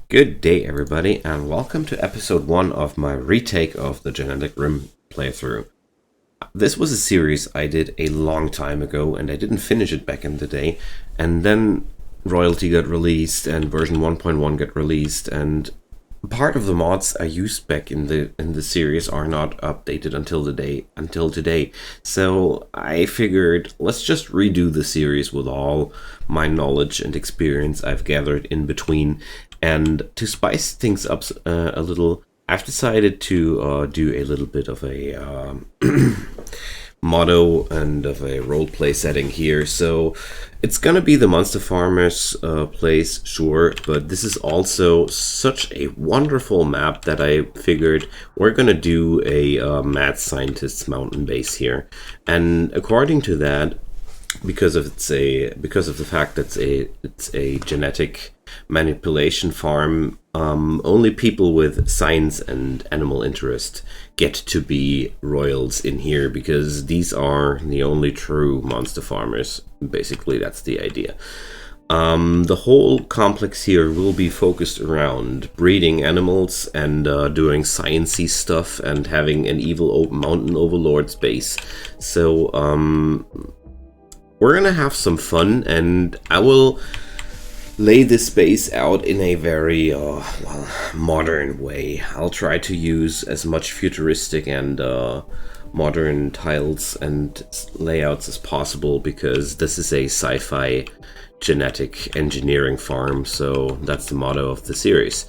Good day, everybody, and welcome to episode 1 of my retake of the GeneticRim playthrough. This was a series I did a long time ago, and I didn't finish it back in the day, and then Royalty got released, and version 1.1 got released, and part of the mods I used back in the series are not updated until today. So I figured, let's just redo the series with all my knowledge and experience I've gathered in between. And to spice things up a little, I've decided to do a little bit of a motto and of a roleplay setting here. So it's gonna be the Monster Farmers place, sure, but this is also such a wonderful map that I figured we're gonna do a mad scientist's mountain base here. And according to that, because of the fact that it's a genetic manipulation farm, only people with science and animal interest get to be royals in here, because these are the only true monster farmers. Basically, that's the idea. The whole complex here will be focused around breeding animals and doing sciencey stuff and having an evil mountain overlord's base. So we're gonna have some fun, and I will lay this base out in a very modern way. I'll try to use as much futuristic and modern tiles and layouts as possible, because this is a sci-fi genetic engineering farm, so that's the motto of the series.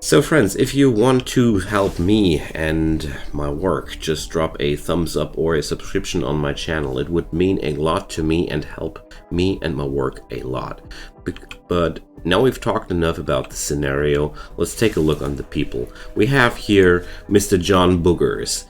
So friends, if you want to help me and my work, just drop a thumbs up or a subscription on my channel. It would mean a lot to me and help me and my work a lot. But now we've talked enough about the scenario, let's take a look on the people. We have here Mr. John Boogers,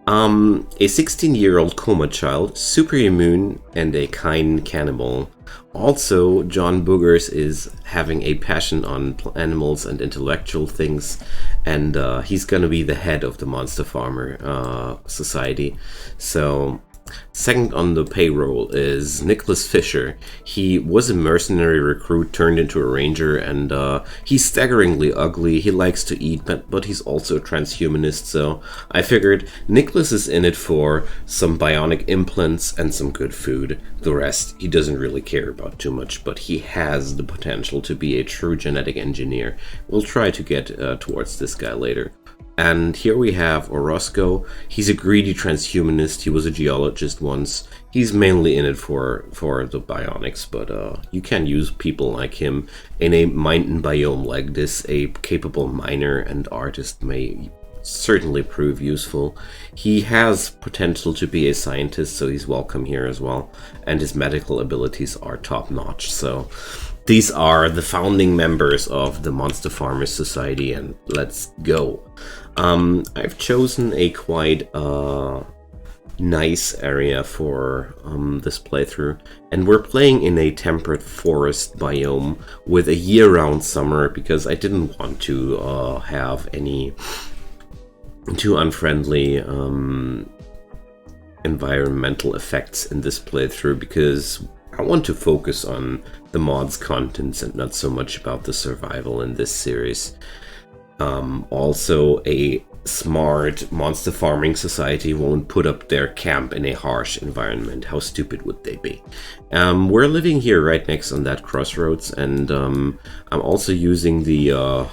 a 16-year-old coma child, super immune and a kind cannibal. Also, John Boogers is having a passion on animals and intellectual things, and he's gonna be the head of the Monster Farmer Society. So, second on the payroll is Nicholas Fisher. He was a mercenary recruit turned into a ranger, and he's staggeringly ugly. He likes to eat, but he's also a transhumanist, so I figured Nicholas is in it for some bionic implants and some good food. The rest he doesn't really care about too much, but he has the potential to be a true genetic engineer. We'll try to get towards this guy later. And here we have Orozco. He's a greedy transhumanist. He was a geologist once. He's mainly in it for the bionics, but you can use people like him in a mountain biome like this. A capable miner and artist may certainly prove useful. He has potential to be a scientist, so he's welcome here as well. And his medical abilities are top-notch, so these are the founding members of the Monster Farmers Society, and let's go. I've chosen a quite nice area for this playthrough, and we're playing in a temperate forest biome with a year-round summer, because I didn't want to have any too unfriendly environmental effects in this playthrough, because I want to focus on the mod's contents and not so much about the survival in this series. Also, a smart monster farming society won't put up their camp in a harsh environment. How stupid would they be? We're living here right next on that crossroads, and I'm also using the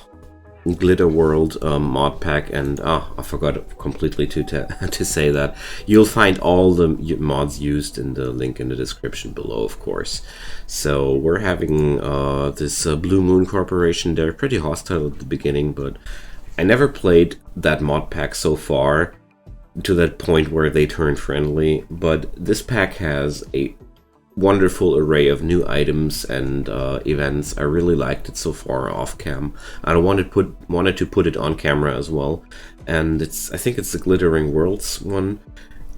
Glitter World mod pack, and I forgot completely to say that you'll find all the mods used in the link in the description below, of course. So we're having this Blue Moon Corporation. They're pretty hostile at the beginning, but I never played that mod pack so far to that point where they turn friendly. But this pack has a wonderful array of new items and events. I really liked it so far off cam. I wanted to put it on camera as well, and I think it's the Glittering Worlds one.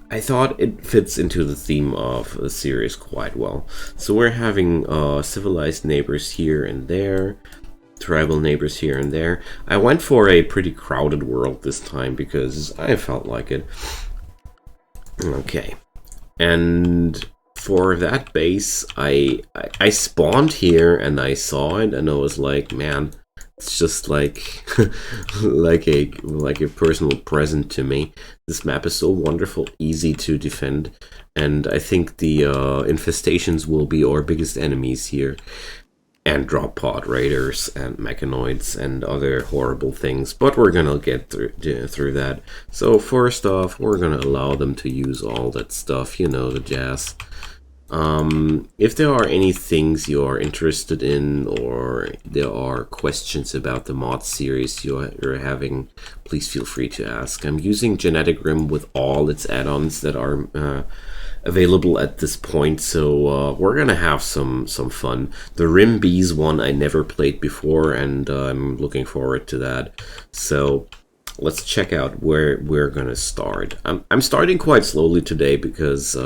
I thought it fits into the theme of the series quite well. So we're having civilized neighbors here and there, tribal neighbors here and there. I went for a pretty crowded world this time because I felt like it. Okay, and for that base, I spawned here and I saw it and I was like, man, It's just like like a personal present to me. This map is so wonderful, easy to defend, and I think the infestations will be our biggest enemies here. And drop pod raiders and mechanoids and other horrible things, but we're gonna get through that. So first off, we're gonna allow them to use all that stuff, you know, the jazz. If there are any things you are interested in, or there are questions about the mod series you're having, please feel free to ask. I'm using GeneticRim with all its add-ons that are available at this point, so we're gonna have some fun. The RimBees one I never played before, and I'm looking forward to that. So let's check out where we're gonna start. I'm starting quite slowly today because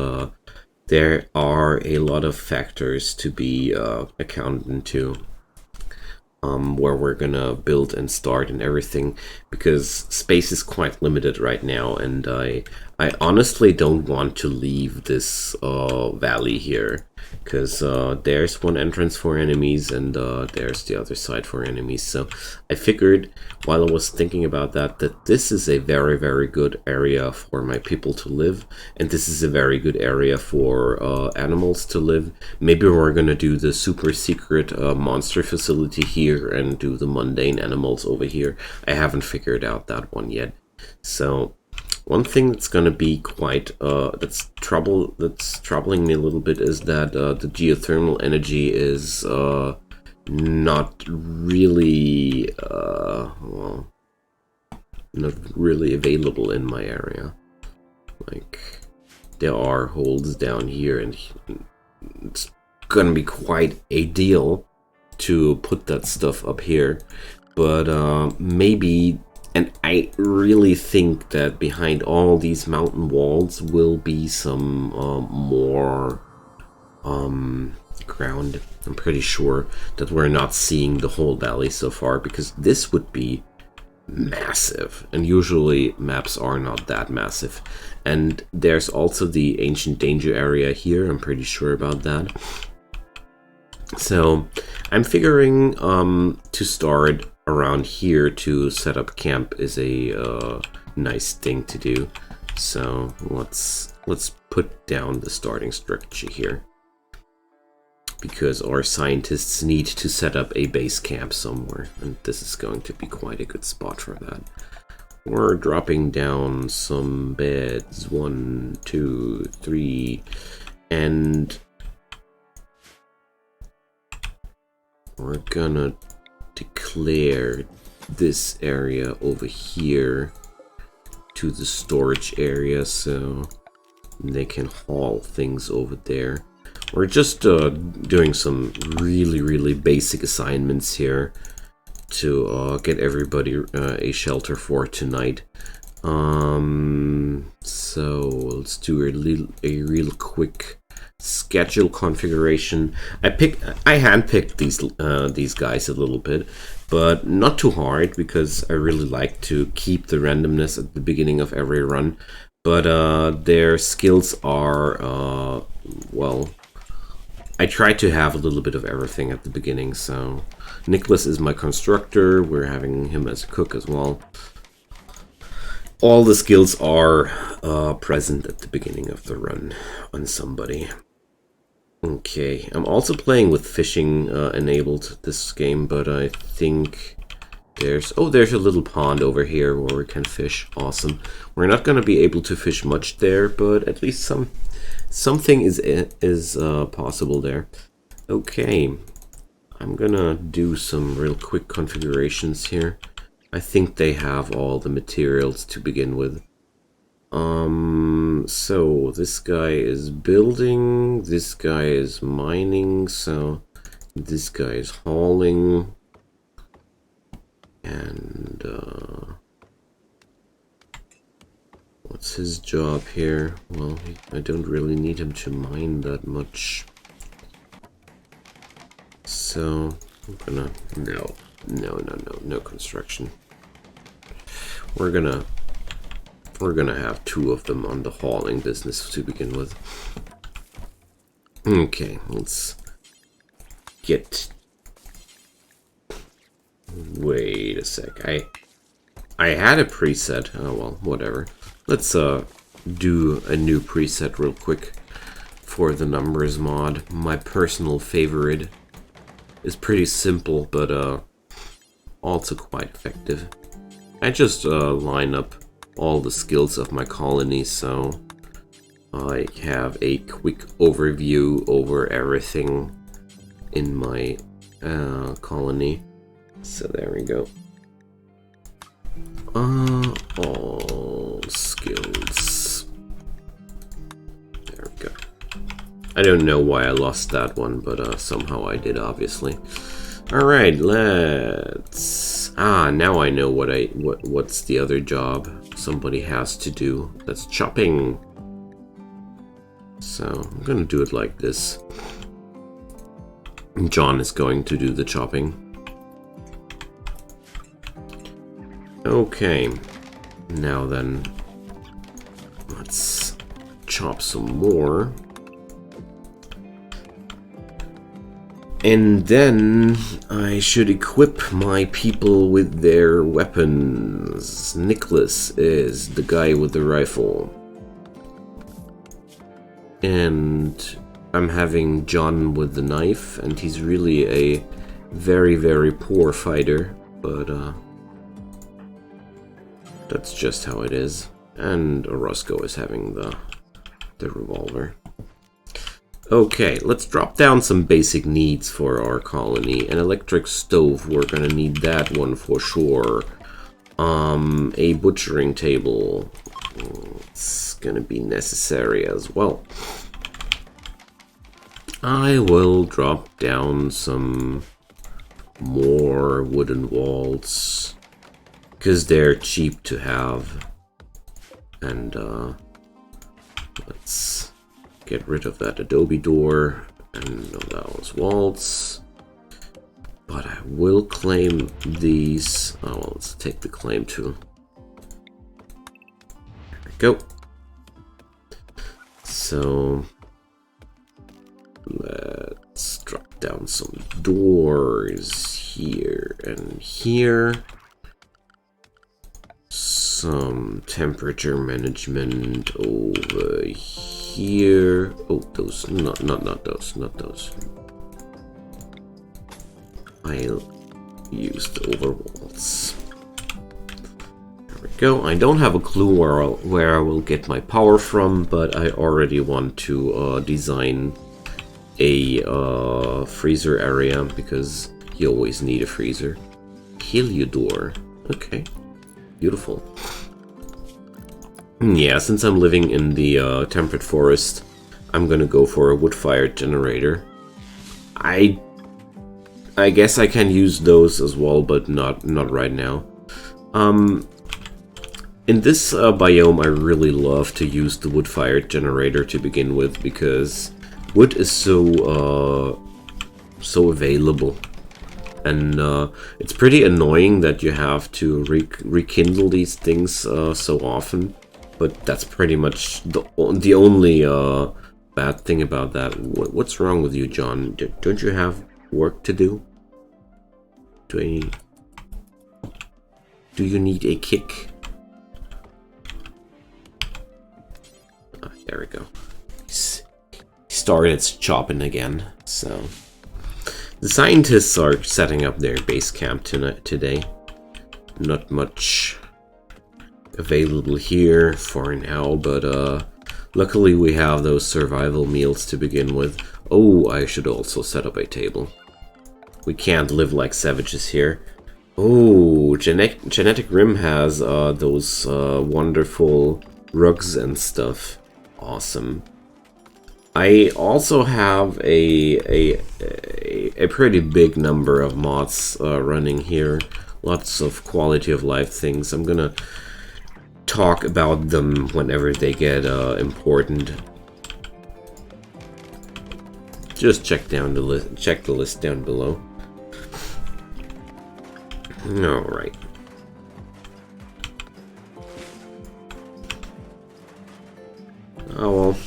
there are a lot of factors to be accounted into. Where we're gonna build and start and everything, because space is quite limited right now, and I honestly don't want to leave this valley here, because there's one entrance for enemies and there's the other side for enemies. So I figured, while I was thinking about that this is a very, very good area for my people to live, and this is a very good area for animals to live. Maybe we're gonna do the super secret monster facility here and do the mundane animals over here. I haven't figured out that one yet. So one thing that's gonna be quite that's troubling me a little bit is that the geothermal energy is not really well, not really available in my area. Like, there are holes down here, and it's gonna be quite a deal to put that stuff up here, but maybe. And I really think that behind all these mountain walls will be some more ground. I'm pretty sure that we're not seeing the whole valley so far, because this would be massive. And usually maps are not that massive. And there's also the ancient danger area here. I'm pretty sure about that. So I'm figuring to start around here to set up camp is a nice thing to do. So let's put down the starting structure here, because our scientists need to set up a base camp somewhere, and this is going to be quite a good spot for that. We're dropping down some beds, 1, 2, 3, and we're gonna declare this area over here to the storage area, so they can haul things over there. We're just doing some really basic assignments here to get everybody a shelter for tonight. So let's do a real quick schedule configuration. I handpicked these guys a little bit, but not too hard, because I really like to keep the randomness at the beginning of every run. But their skills are well, I try to have a little bit of everything at the beginning. So Nicholas is my constructor. We're having him as a cook as well. All the skills are present at the beginning of the run on somebody. Okay, I'm also playing with fishing enabled this game, but I think there's a little pond over here where we can fish. Awesome. We're not going to be able to fish much there, but at least something is possible there. Okay, I'm gonna do some real quick configurations here. I think they have all the materials to begin with. So this guy is building, this guy is mining, so this guy is hauling, and what's his job here? Well, I don't really need him to mine that much. So I'm gonna no construction. We're gonna have 2 of them on the hauling business to begin with. Okay, let's get Wait a sec. I had a preset. Oh well, whatever. Let's do a new preset real quick for the numbers mod. My personal favorite is pretty simple, but also quite effective. I just line up all the skills of my colony, so I have a quick overview over everything in my colony. So there we go. All skills. There we go. I don't know why I lost that one, but somehow I did, obviously. Alright, let's... now I know what's the other job somebody has to do. That's chopping. So, I'm gonna do it like this. John is going to do the chopping. Okay. Now then, let's chop some more. And then I should equip my people with their weapons. Nicholas is the guy with the rifle. And I'm having John with the knife, and he's really a very, very poor fighter, but that's just how it is. And Orozco is having the revolver. Okay, let's drop down some basic needs for our colony. An electric stove, we're gonna need that one for sure. A butchering table, it's gonna be necessary as well. I will drop down some more wooden walls, because they're cheap to have. And let's get rid of that adobe door and of those walls. But I will claim these. Oh, well, let's take the claim tool. There we go. So let's drop down some doors here and here. Some temperature management over here. Oh, those, not those. I'll use the overwalls. There we go. I don't have a clue where I will get my power from, but I already want to design a freezer area, because you always need a freezer. Heliodor. Okay. Beautiful. Yeah, since I'm living in the temperate forest, I'm gonna go for a wood-fired generator. I guess I can use those as well, but not right now. In this biome, I really love to use the wood-fired generator to begin with, because wood is so available. And it's pretty annoying that you have to rekindle these things so often, but that's pretty much the only bad thing about that. What's wrong with you, John? Don't you have work to do? Do you need a kick? There we go. Started chopping again, so... The scientists are setting up their base camp today. Not much available here for now, but luckily we have those survival meals to begin with. Oh, I should also set up a table. We can't live like savages here. Oh, GeneticRim has those wonderful rugs and stuff. Awesome. I also have a pretty big number of mods running here. Lots of quality of life things. I'm gonna talk about them whenever they get important. Just check the list down below. All right. Oh well.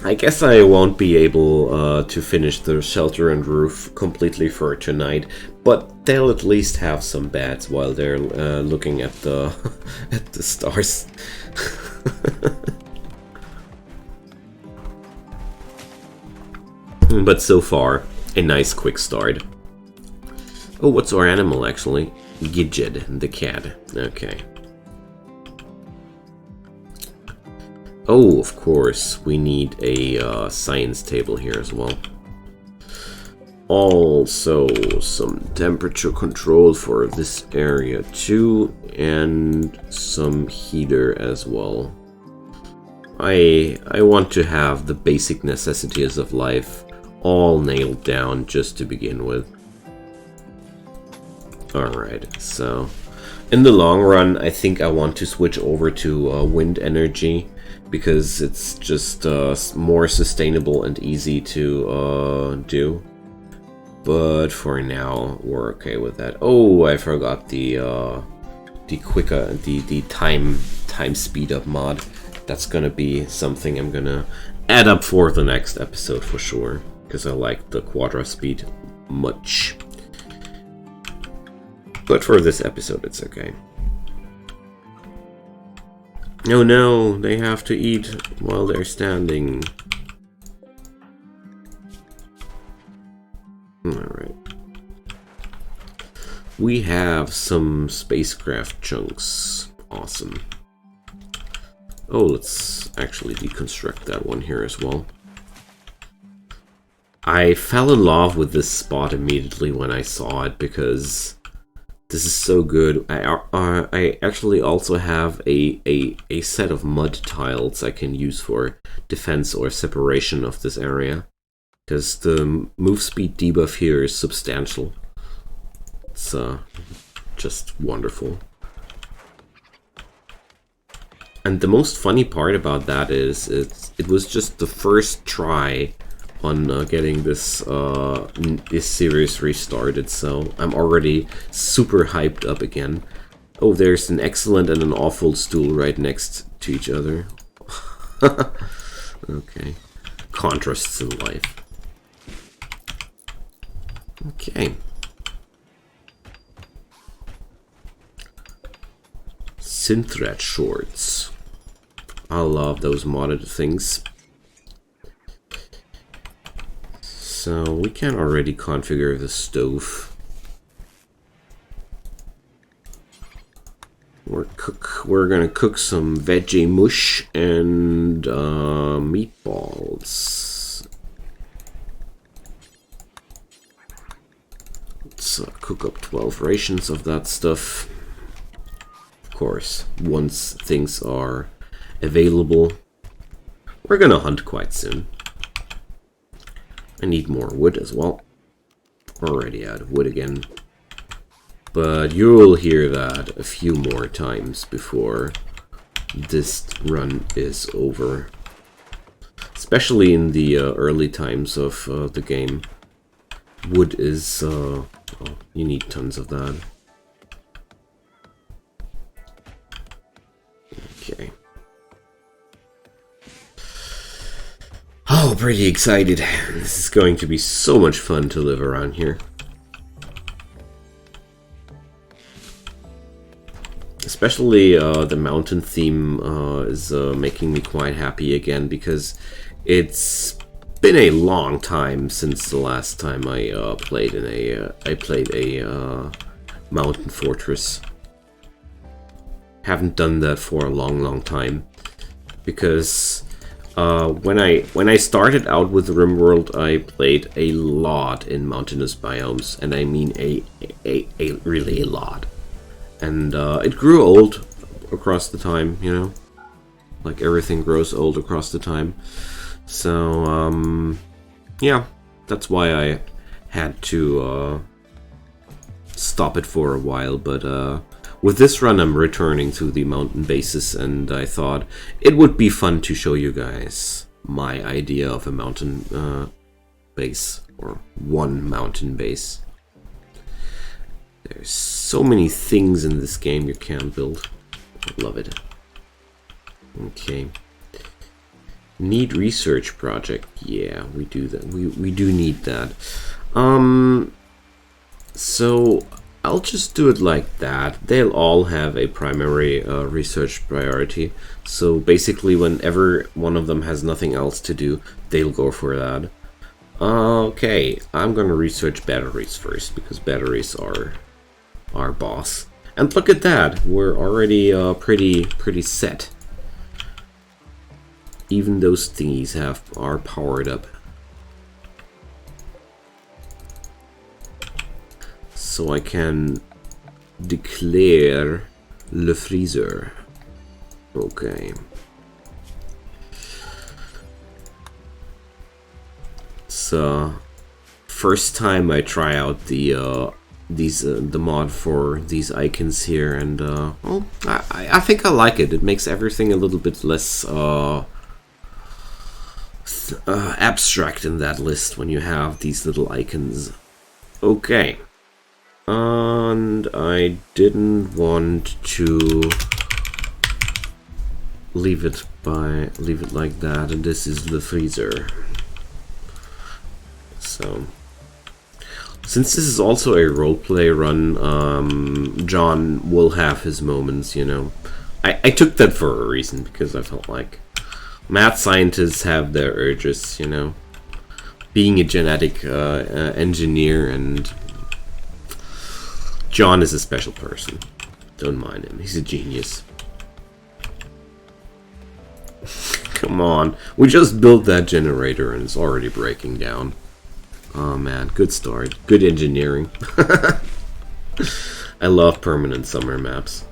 I guess I won't be able to finish the shelter and roof completely for tonight, but they'll at least have some beds while they're looking at the at the stars. But so far, a nice quick start. Oh, what's our animal actually? Gidget, the cat. Okay. Oh, of course, we need a science table here as well. Also, some temperature control for this area too, and some heater as well. I want to have the basic necessities of life all nailed down just to begin with. Alright, so in the long run, I think I want to switch over to wind energy, because it's just more sustainable and easy to do. But for now, we're okay with that. Oh, I forgot the time speed up mod. That's gonna be something I'm gonna add up for the next episode for sure, because I like the quadra speed much. But for this episode, it's okay. Oh no, they have to eat while they're standing. Alright. We have some spacecraft chunks. Awesome. Oh, let's actually deconstruct that one here as well. I fell in love with this spot immediately when I saw it, because this is so good. I actually also have a set of mud tiles I can use for defense or separation of this area, because the move speed debuff here is substantial. It's just wonderful. And the most funny part about that is it was just the first try on getting this series restarted, so I'm already super hyped up again. Oh, there's an excellent and an awful stool right next to each other. Okay. Contrasts in life. Okay. Synthread shorts. I love those modded things. So we can already configure the stove. We're gonna cook some veggie mush and meatballs. Let's cook up 12 rations of that stuff. Of course, once things are available, we're gonna hunt quite soon. I need more wood as well. Already out of wood again. But you'll hear that a few more times before this run is over. Especially in the early times of the game. Wood is... oh, you need tons of that. Okay. Oh, pretty excited. This is going to be so much fun to live around here. Especially the mountain theme is making me quite happy again, because it's been a long time since the last time I played in a mountain fortress. Haven't done that for a long time, because when I started out with Rimworld, I played a lot in mountainous biomes, and I mean a really a lot. And it grew old across the time, you know? Like everything grows old across the time. So, yeah, that's why I had to stop it for a while. But with this run, I'm returning to the mountain bases, and I thought it would be fun to show you guys my idea of a mountain base, or one mountain base. There's so many things in this game you can build. I love it. Okay. Need research project. Yeah, we do that. We do need that. So I'll just do it like that. They'll all have a primary research priority. So basically whenever one of them has nothing else to do, they'll go for that. Okay, I'm gonna research batteries first, because batteries are our boss. And look at that, we're already pretty set. Even those thingies are powered up. So I can declare le freezer. Okay. So first time I try out the mod for these icons here, and well, I think I like it. It makes everything a little bit less abstract in that list when you have these little icons. Okay. And I didn't want to leave it like that, and this is the freezer. So since this is also a roleplay run, John will have his moments, you know. I took that for a reason, because I felt like mad scientists have their urges, you know. Being a genetic engineer, and John is a special person. Don't mind him, he's a genius. Come on, we just built that generator and it's already breaking down. Oh man, good start. Good engineering. I love permanent summer maps.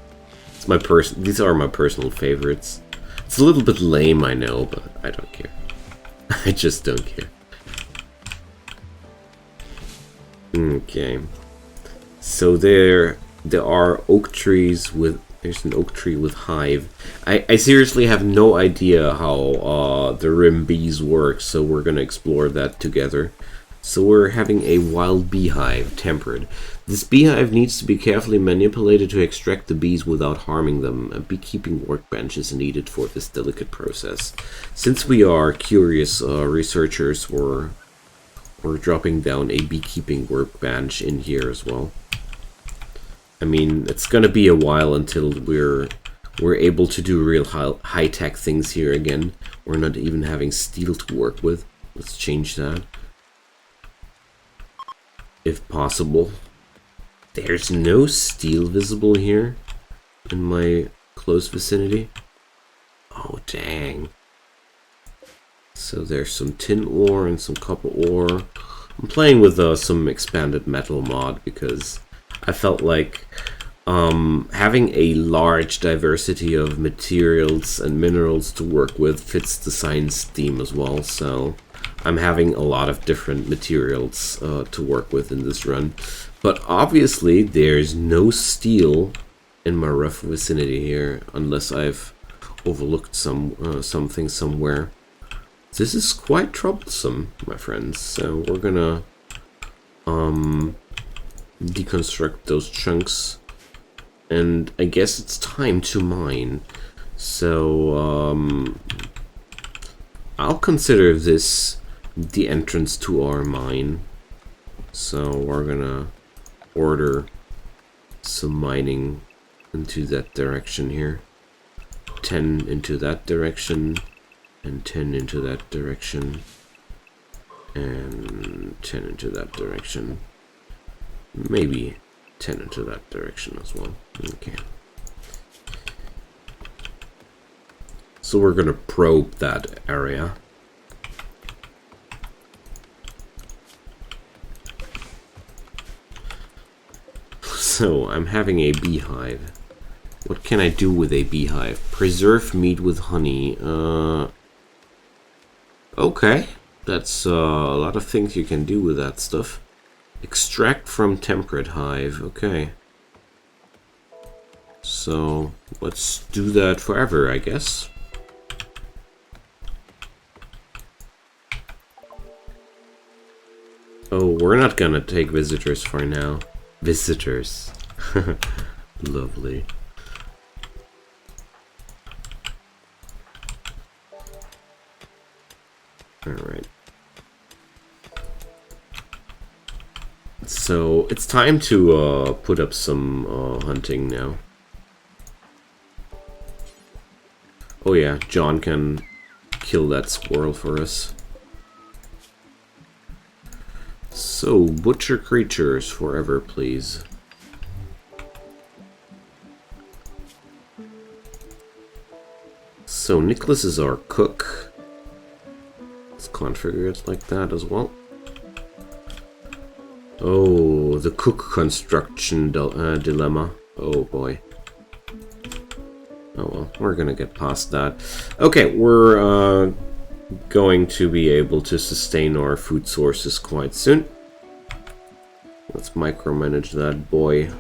It's my these are my personal favorites. It's a little bit lame, I know, but I don't care. I just don't care. Okay. So there are oak trees with... There's an oak tree with hive. I seriously have no idea how the RimBees work, so we're gonna explore that together. So we're having a wild beehive, tempered. This beehive needs to be carefully manipulated to extract the bees without harming them. A beekeeping workbench is needed for this delicate process. Since we are curious researchers, we're dropping down a beekeeping workbench in here as well. I mean, it's gonna be a while until we're able to do real high-tech things here again. We're not even having steel to work with. Let's change that, if possible. There's no steel visible here in my close vicinity. Oh, dang. So there's some tin ore and some copper ore. I'm playing with some expanded metal mod because I felt like having a large diversity of materials and minerals to work with fits the science theme as well. So I'm having a lot of different materials to work with in this run. But obviously there's no steel in my rough vicinity here, unless I've overlooked something somewhere. This is quite troublesome, my friends. So we're gonna deconstruct those chunks, and I guess it's time to mine. So I'll consider this the entrance to our mine. So we're gonna order some mining into that direction here. 10 into that direction, and 10 into that direction, and 10 into that direction. Maybe 10 into that direction as well. Okay. So we're gonna probe that area. So I'm having a beehive. What can I do with a beehive? Preserve meat with honey. Okay. That's a lot of things you can do with that stuff. Extract from temperate hive. Okay. So let's do that forever, I guess. Oh, we're not gonna take visitors for now. Visitors. Lovely. Alright. So it's time to put up some hunting now. Oh yeah, John can kill that squirrel for us. So, butcher creatures forever, please. So, Nicholas is our cook. Let's configure it like that as well. Oh, the cook construction dilemma. Oh boy. Oh well, we're gonna get past that. Okay, we're going to be able to sustain our food sources quite soon. Let's micromanage that boy.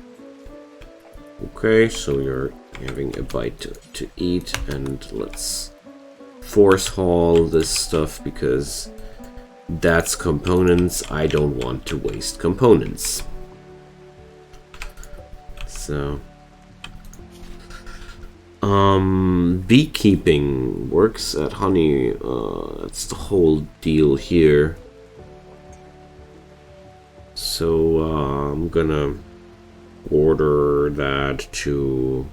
Okay, so you're having a bite to eat, and let's force haul this stuff because that's components. I don't want to waste components. So beekeeping works at honey. That's the whole deal here. So I'm gonna order that to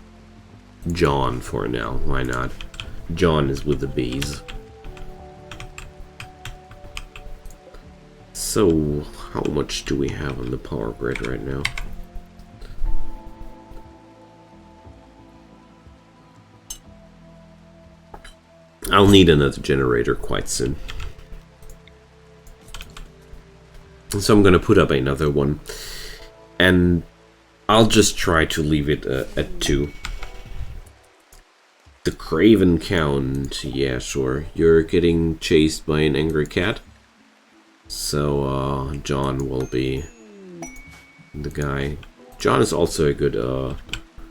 John for now. Why not? John is with the bees. So how much do we have on the power grid right now? I'll need another generator quite soon. So I'm gonna put up another one. And I'll just try to leave it at 2. The Craven count. Yeah, sure. You're getting chased by an angry cat. So John will be the guy. John is also a good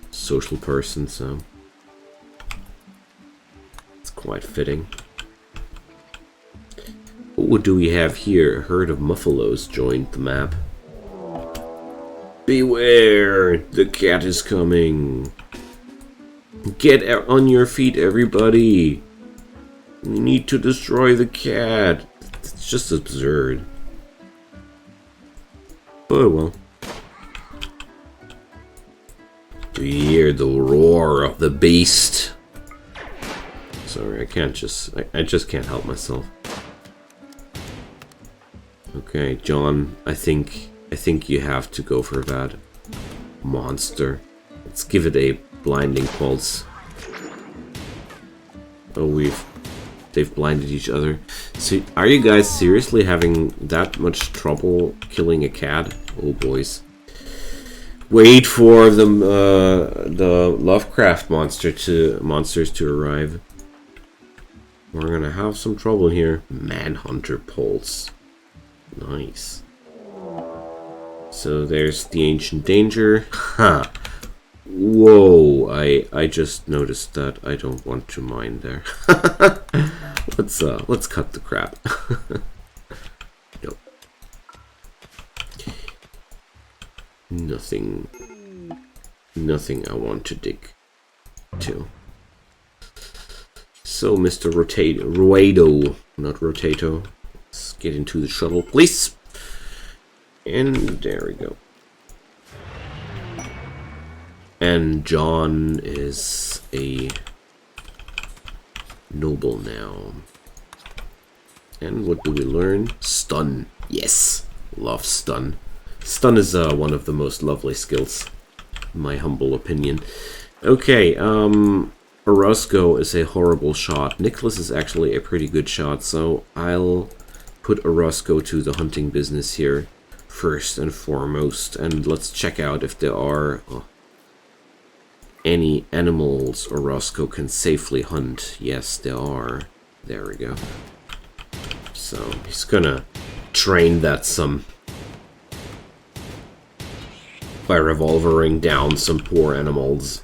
social person, so quite fitting. What do we have here? A herd of muffalos joined the map. Beware! The cat is coming! Get on your feet, everybody! We need to destroy the cat! It's just absurd. Oh well. Do you hear the roar of the beast? Sorry, I can't just... I just can't help myself. Okay, John, I think you have to go for that monster. Let's give it a blinding pulse. Oh, they've blinded each other. So, are you guys seriously having that much trouble killing a cat? Oh, boys. Wait for the Lovecraft monsters to arrive. We're gonna have some trouble here. Manhunter Pulse. Nice. So there's the Ancient Danger. Ha! Whoa! I just noticed that I don't want to mine there. Let's cut the crap. Nope. Nothing I want to dig to. So, Mr. Ruedo, not Rotato. Let's get into the shuttle, please. And there we go. And John is a noble now. And what do we learn? Stun. Yes. Love stun. Stun is one of the most lovely skills, in my humble opinion. Okay, Orozco is a horrible shot. Nicholas is actually a pretty good shot, so I'll put Orozco to the hunting business here first and foremost. And let's check out if there are any animals Orozco can safely hunt. Yes, there are. There we go. So he's gonna train that some by revolvering down some poor animals.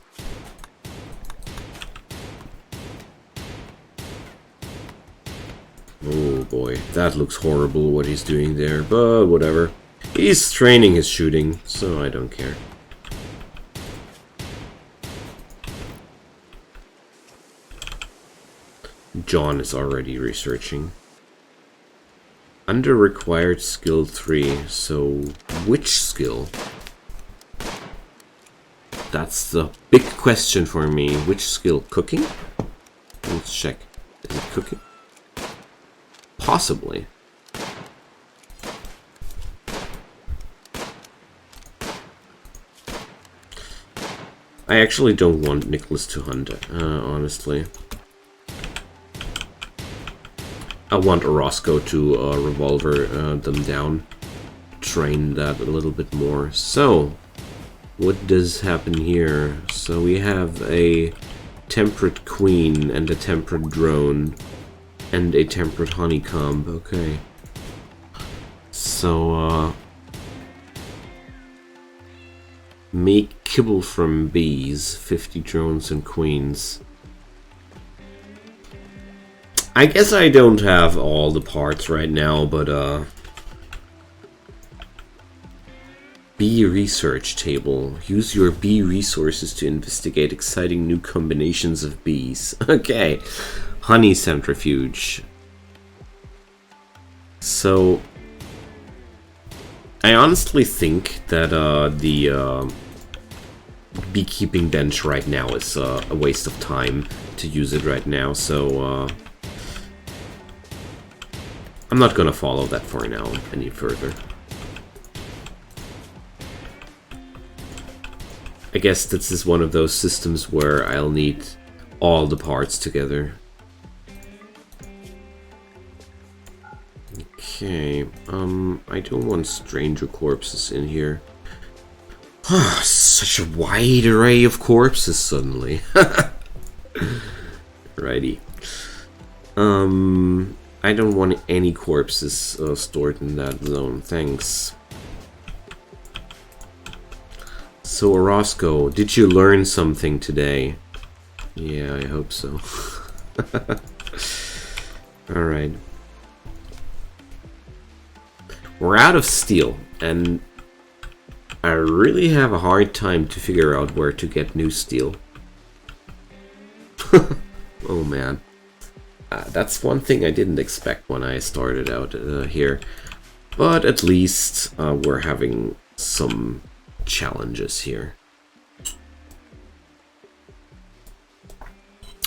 Oh boy, that looks horrible what he's doing there, but whatever. He's training his shooting, so I don't care. John is already researching. Under required skill 3, so which skill? That's the big question for me. Which skill? Cooking? Let's check. Is it cooking? Possibly. I actually don't want Nicholas to hunt, honestly. I want Orozco to revolver them down. Train that a little bit more. So, what does happen here? So we have a temperate queen and a temperate drone and a temperate honeycomb. Okay. So, make kibble from bees, 50 drones and queens. I guess I don't have all the parts right now, but bee research table. Use your bee resources to investigate exciting new combinations of bees. Okay. Honey centrifuge. So I honestly think that the beekeeping bench right now is a waste of time to use it right now, so I'm not gonna follow that for now any further. I guess this is one of those systems where I'll need all the parts together. Okay, I don't want stranger corpses in here. Such a wide array of corpses suddenly. Righty. I don't want any corpses stored in that zone, thanks. So Orozco, did you learn something today? Yeah, I hope so. Alright. We're out of steel, and I really have a hard time to figure out where to get new steel. Oh man. That's one thing I didn't expect when I started out here. But at least we're having some challenges here.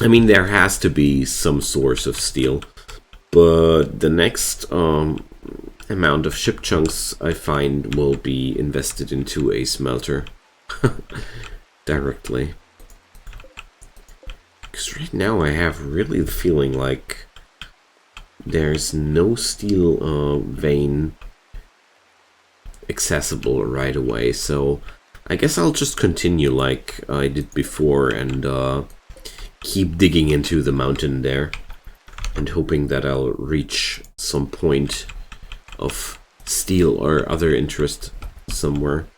I mean, there has to be some source of steel. But the next amount of ship chunks I find will be invested into a smelter. Directly. Because right now I have really the feeling like there's no steel vein accessible right away, so I guess I'll just continue like I did before and keep digging into the mountain there and hoping that I'll reach some point of steel or other interest somewhere.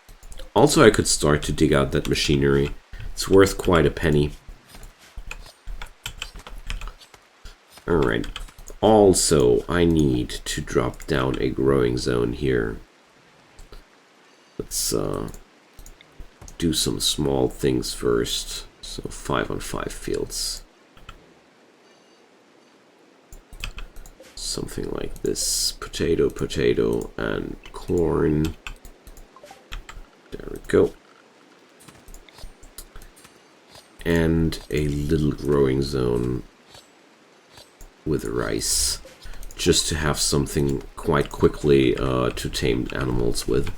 Also, I could start to dig out that machinery. It's worth quite a penny. Alright, also I need to drop down a growing zone here. Let's do some small things first. So 5-on-5 fields. Something like this. Potato, potato, and corn. There we go. And a little growing zone with rice, just to have something quite quickly to tame animals with.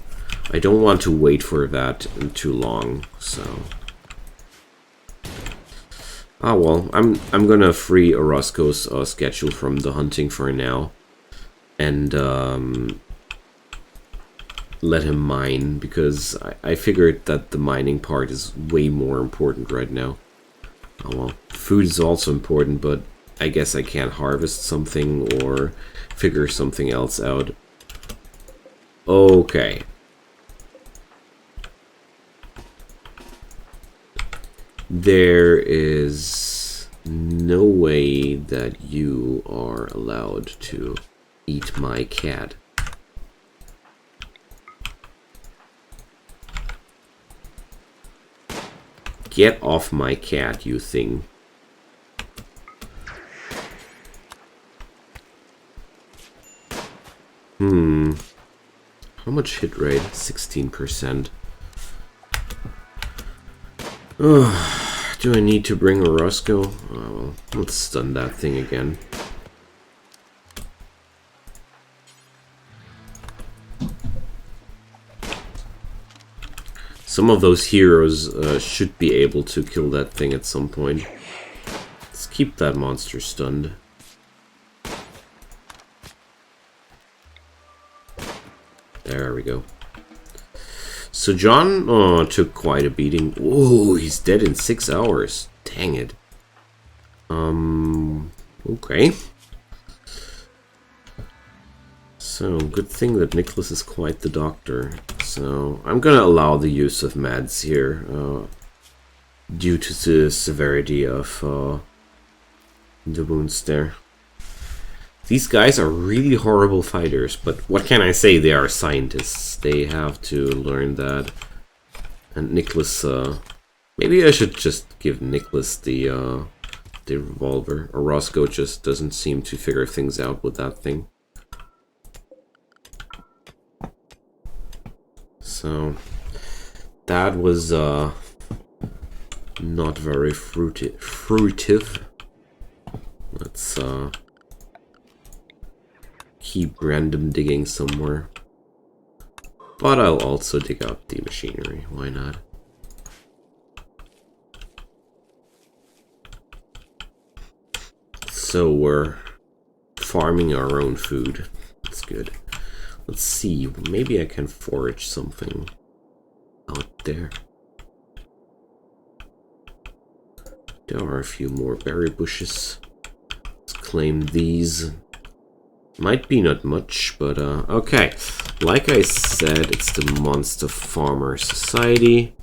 I don't want to wait for that too long, so... Ah well, I'm gonna free Orozco's schedule from the hunting for now, and let him mine, because I figured that the mining part is way more important right now. Oh well, food is also important, but I guess I can't harvest something or figure something else out. Okay. There is no way that you are allowed to eat my cat. Get off my cat, you thing. much hit rate? 16%. Do I need to bring a Roscoe? Oh, well, let's stun that thing again. Some of those heroes should be able to kill that thing at some point. Let's keep that monster stunned. There we go. So John took quite a beating. Whoa, he's dead in 6 hours. Dang it. Okay. So, good thing that Nicholas is quite the doctor. So, I'm gonna allow the use of meds here, due to the severity of the wounds there. These guys are really horrible fighters, but what can I say? They are scientists. They have to learn that. And Nicholas, maybe I should just give Nicholas the revolver. Or Roscoe just doesn't seem to figure things out with that thing. So, that was not very fruitive. Let's keep random digging somewhere. But I'll also dig up the machinery, why not? So we're farming our own food. That's good. Let's see, maybe I can forage something out there. There are a few more berry bushes. Let's claim these. Might be not much, but okay. Like I said, it's the Monster Farmer Society.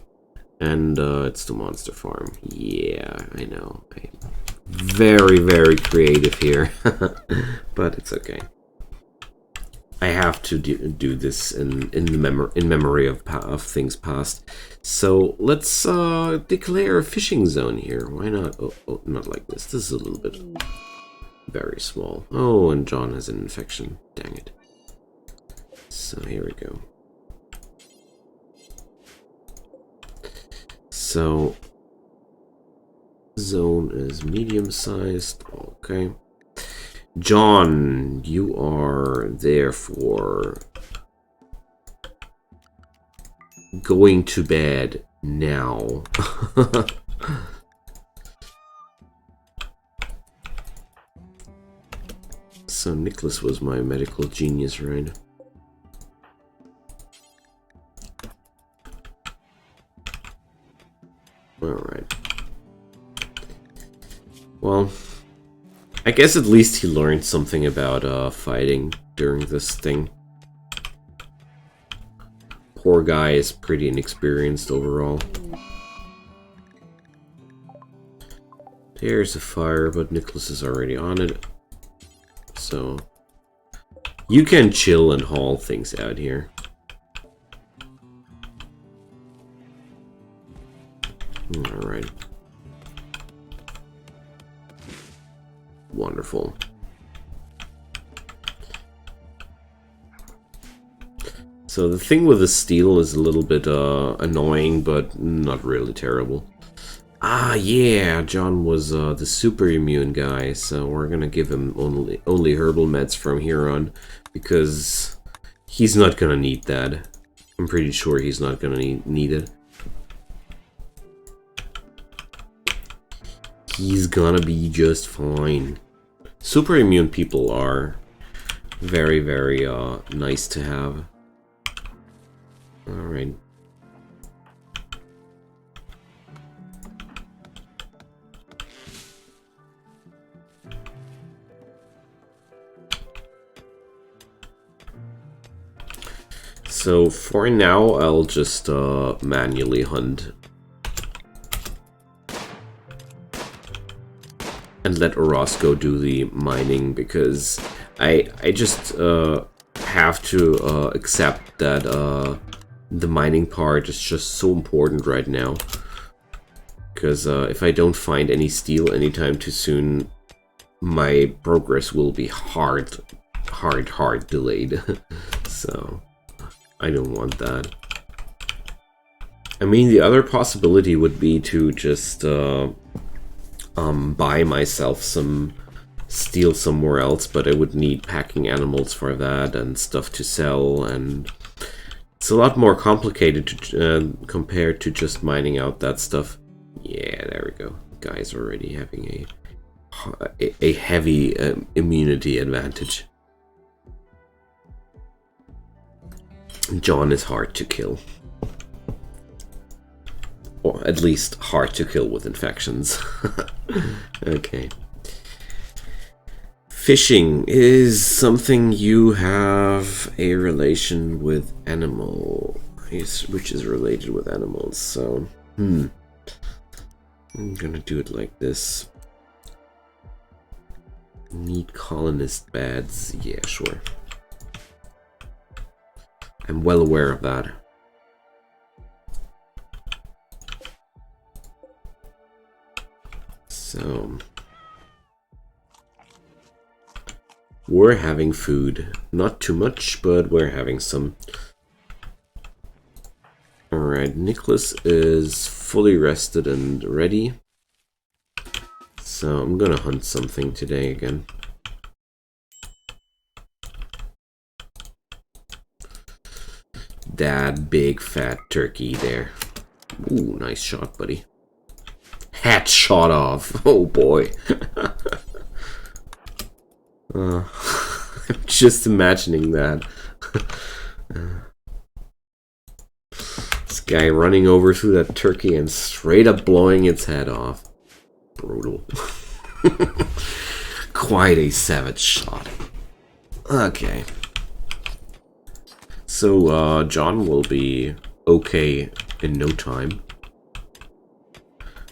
And it's the Monster Farm. Yeah, I know. I'm very, very creative here. But it's okay. I have to do this in memory of things past. So let's declare a fishing zone here. Why not? Oh, not like this. This is a little bit very small. Oh, and John has an infection. Dang it. So here we go. So zone is medium-sized. Okay. John, you are therefore going to bed now. So Nicholas was my medical genius, right? Alright. Well, I guess at least he learned something about fighting during this thing. Poor guy is pretty inexperienced overall. There's a fire, but Nicholas is already on it. So you can chill and haul things out here. Alright. Wonderful. So the thing with the steel is a little bit annoying, but not really terrible. Ah, yeah, John was the super immune guy, so we're gonna give him only herbal meds from here on, because he's not gonna need that. I'm pretty sure he's not gonna need it. He's gonna be just fine. Super immune people are very, very nice to have. Alright. So for now, I'll just manually hunt. And let Orozco do the mining, because I just have to accept that the mining part is just so important right now. Because if I don't find any steel anytime too soon, my progress will be hard delayed. So I don't want that. I mean, the other possibility would be to just buy myself some steel somewhere else, but I would need packing animals for that and stuff to sell, and it's a lot more complicated to, compared to just mining out that stuff. Yeah, there we go. Guy's already having a heavy immunity advantage. John is hard to kill. Or at least hard to kill with infections. Okay. Fishing is something you have a relation with animal, which is related with animals, so I'm gonna do it like this. Need colonist beds, yeah, sure. I'm well aware of that. So we're having food. Not too much, but we're having some. Alright, Nicholas is fully rested and ready. So I'm gonna hunt something today again. That big fat turkey there. Ooh, nice shot, buddy. Hat shot off. Oh boy. I'm just imagining that. This guy running over through that turkey and straight up blowing its head off. Brutal. Quite a savage shot. Okay. So, John will be okay in no time.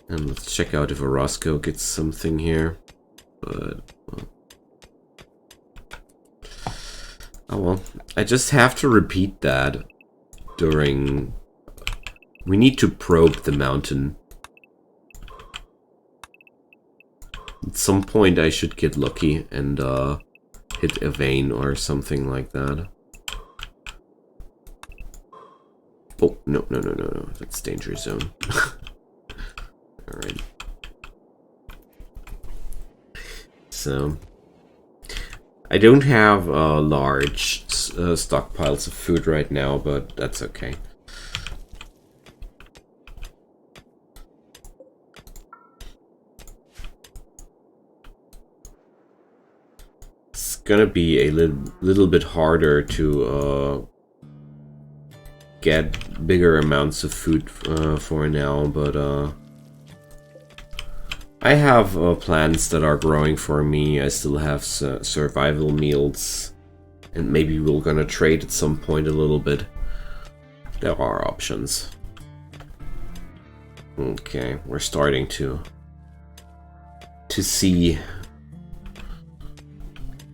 And let's check out if Orozco gets something here. But, well. Oh well. I just have to repeat that during... We need to probe the mountain. At some point I should get lucky and hit a vein or something like that. Oh, no. That's danger zone. Alright. So, I don't have large stockpiles of food right now, but that's okay. It's gonna be a little bit harder to get bigger amounts of food for now, but I have plants that are growing for me. I still have survival meals, and maybe we're gonna trade at some point a little bit. There are options. Okay, we're starting to see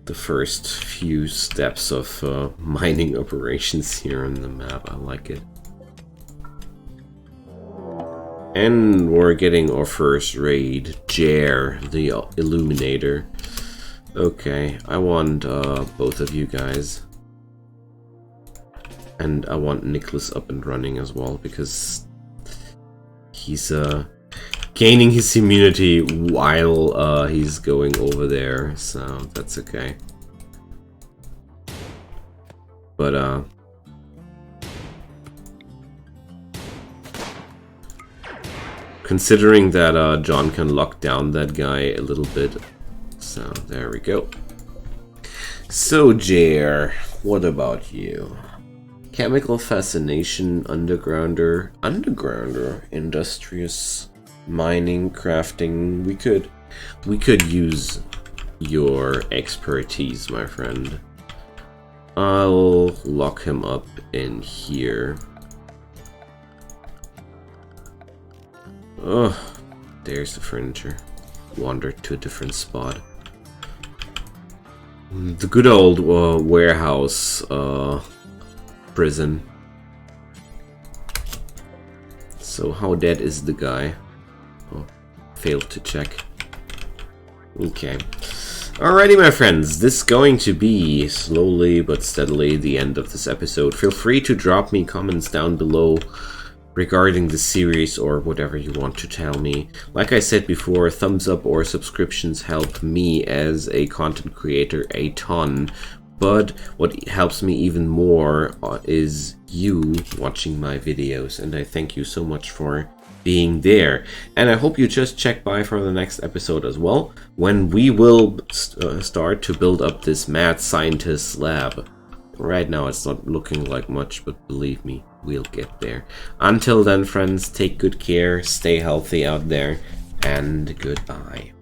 the first few steps of mining operations here on the map. I like it. And we're getting our first raid, Jer, the Illuminator. Okay, I want both of you guys. And I want Nicholas up and running as well, because he's gaining his immunity while he's going over there, so that's okay. But considering that John can lock down that guy a little bit, so there we go. So Jer, what about you? Chemical fascination, undergrounder, industrious, mining, crafting. We could use your expertise, my friend. I'll lock him up in here. Oh, there's the furniture. Wandered to a different spot. The good old warehouse prison. So how dead is the guy? Oh, failed to check. Okay. Alrighty, my friends, this is going to be slowly but steadily the end of this episode. Feel free to drop me comments down below regarding the series or whatever you want to tell me. Like I said before, thumbs up or subscriptions help me as a content creator a ton. But what helps me even more is you watching my videos, and I thank you so much for being there. And I hope you just check by for the next episode as well, when we will start to build up this mad scientist lab. Right now it's not looking like much, but believe me, we'll get there. Until then, friends, take good care, stay healthy out there, and goodbye.